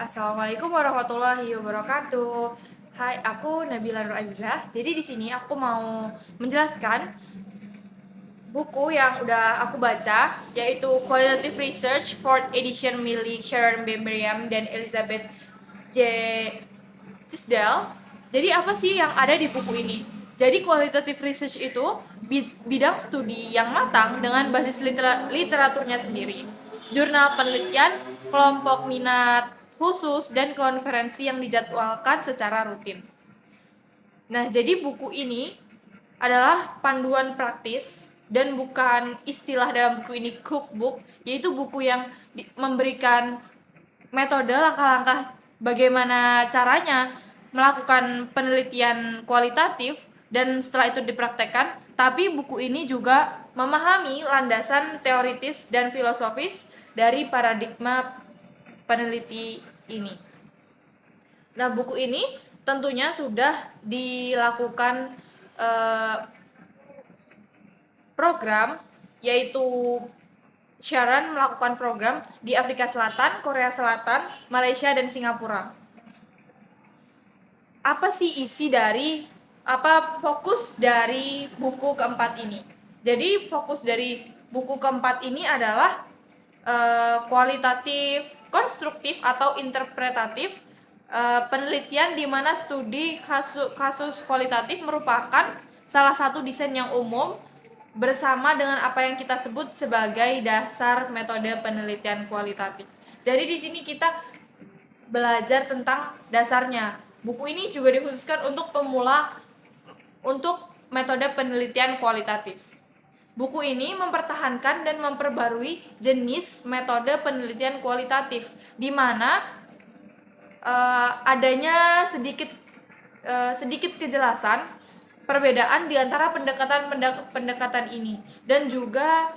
Assalamualaikum warahmatullahi wabarakatuh. Hai, aku Nabila Nur Azizah. Jadi di sini aku mau menjelaskan buku yang udah aku baca, yaitu Qualitative Research 4th Edition Millie Sharon B. Merriam dan Elizabeth J. Tisdale. Jadi apa sih yang ada di buku ini? Jadi qualitative research itu bidang studi yang matang dengan basis literaturnya sendiri, jurnal penelitian, kelompok minat khusus, dan konferensi yang dijadwalkan secara rutin. Nah, jadi buku ini adalah panduan praktis dan bukan istilah dalam buku ini cookbook, yaitu buku yang memberikan metode langkah-langkah bagaimana caranya melakukan penelitian kualitatif dan setelah itu dipraktekkan. Tapi buku ini juga memahami landasan teoritis dan filosofis dari paradigma peneliti ini. Nah, buku ini tentunya sudah dilakukan program, yaitu Sharon melakukan program di Afrika Selatan, Korea Selatan, Malaysia, dan Singapura. Apa sih fokus dari buku keempat ini? Jadi fokus dari buku keempat ini adalah kualitatif, konstruktif atau interpretatif, penelitian di mana studi kasus kualitatif merupakan salah satu desain yang umum bersama dengan apa yang kita sebut sebagai dasar metode penelitian kualitatif. Jadi di sini kita belajar tentang dasarnya. Buku ini juga dikhususkan untuk pemula untuk metode penelitian kualitatif. Buku ini mempertahankan dan memperbarui jenis metode penelitian kualitatif, di mana adanya sedikit kejelasan perbedaan di antara pendekatan ini, dan juga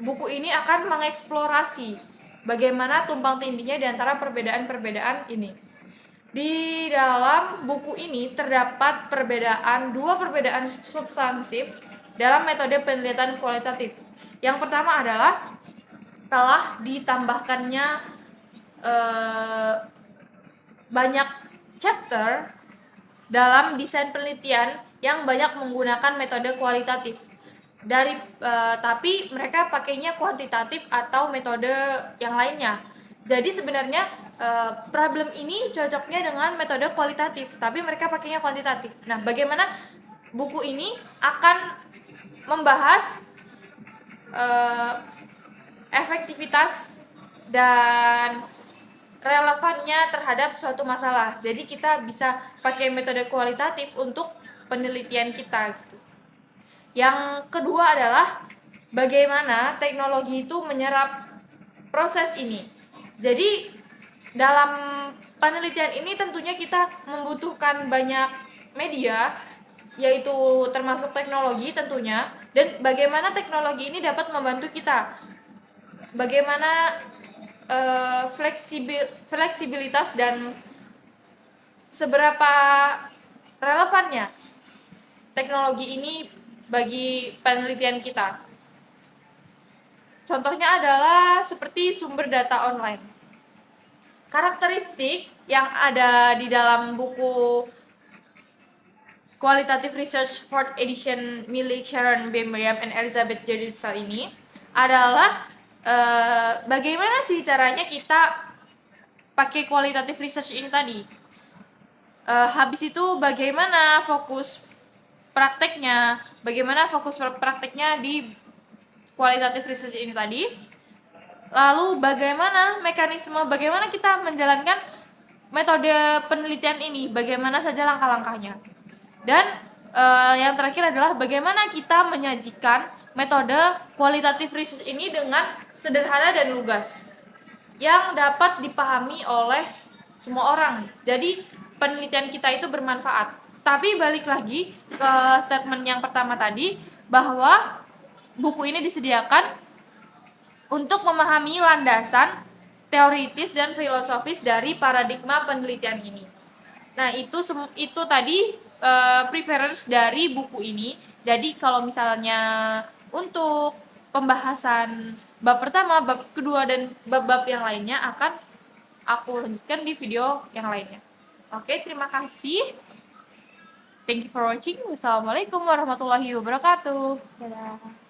buku ini akan mengeksplorasi bagaimana tumpang tindihnya di antara perbedaan-perbedaan ini. Di dalam buku ini terdapat dua perbedaan substansif dalam metode penelitian kualitatif. Yang pertama adalah telah ditambahkannya banyak chapter dalam desain penelitian yang banyak menggunakan metode kualitatif. Tapi mereka pakainya kuantitatif atau metode yang lainnya. Jadi sebenarnya problem ini cocoknya dengan metode kualitatif, tapi mereka pakainya kuantitatif. Nah, bagaimana buku ini akan membahas efektivitas dan relevannya terhadap suatu masalah. Jadi kita bisa pakai metode kualitatif untuk penelitian kita gitu. Yang kedua adalah bagaimana teknologi itu menyerap proses ini. Jadi dalam penelitian ini tentunya kita membutuhkan banyak media, yaitu termasuk teknologi tentunya, dan bagaimana teknologi ini dapat membantu kita. Bagaimana fleksibilitas dan seberapa relevannya teknologi ini bagi penelitian kita. Contohnya adalah seperti sumber data online. Karakteristik yang ada di dalam buku Qualitative Research 4th Edition Millie Sharon B. Merriam and Elizabeth J. Tisdale ini adalah bagaimana sih caranya kita pakai qualitative research ini tadi. Habis itu bagaimana fokus prakteknya di qualitative research ini tadi. Lalu bagaimana kita menjalankan metode penelitian ini, bagaimana saja langkah-langkahnya. Dan yang terakhir adalah bagaimana kita menyajikan metode qualitative research ini dengan sederhana dan lugas yang dapat dipahami oleh semua orang. Jadi penelitian kita itu bermanfaat. Tapi balik lagi ke statement yang pertama tadi, bahwa buku ini disediakan untuk memahami landasan teoritis dan filosofis dari paradigma penelitian ini. Nah, itu tadi preference dari buku ini. Jadi kalau misalnya untuk pembahasan bab pertama, bab kedua, dan bab-bab yang lainnya akan aku lanjutkan di video yang lainnya. Oke, terima kasih. Thank you for watching. Wassalamualaikum warahmatullahi wabarakatuh. Dadah.